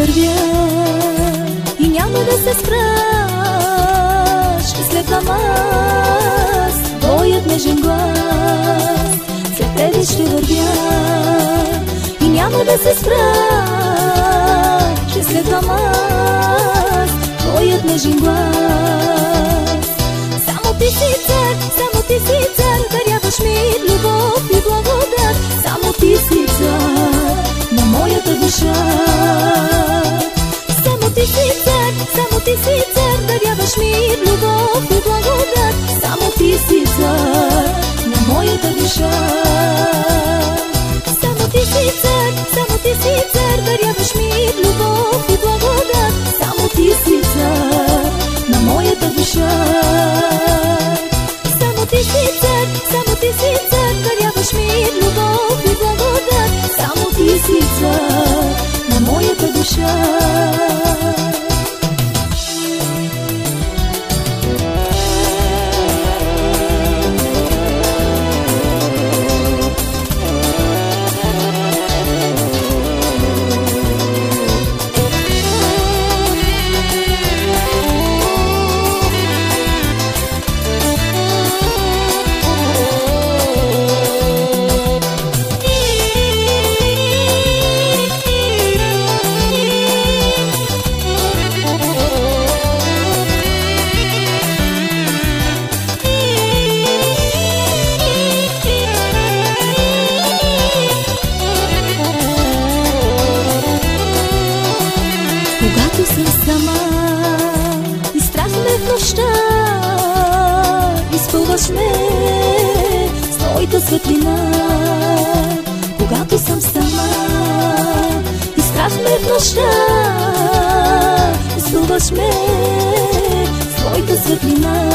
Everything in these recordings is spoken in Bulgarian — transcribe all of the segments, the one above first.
вървя и няма да се спра. Ще следвам аз твоят нежен глас. След тебе ще вървя и няма да се спра. Ще следвам аз твоят нежен глас. Само ти си цар, само ти си цар, даряваш ми любов и благодат. Само ти си цар на моята душа. Само ти си цар, само ти си цар, даряваш ми любов и благодат. Само ти си цар на моята душа. Само ти си цар, само ти си цар, даряваш ми любов и благодат. Само ти си цар на моята душа. Само ти си цар, само ти си цар, даряваш ми любов и благодат. Само ти си цар на моята душа. Когато съм сама и страх ме в нощта, изпълваш ме с твоята светлина. Когато съм сама и страх ме в нощта, изпълваш ме с твоята светлина.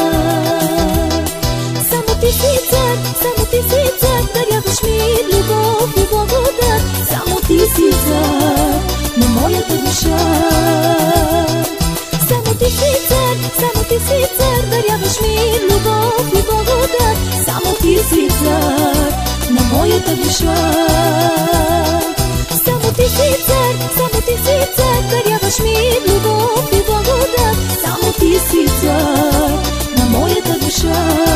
Само ти си цар, само ти си цар, даряваш ми любов и благодат. Само ти си цар на моята душа. Само ти си цар, само ти си цар, даряваш ми любов и благодат. Само ти си цар на моята душа. Само ти си цар, само ти си цар, даряваш ми любов и благодат. Само ти си цар на моята душа.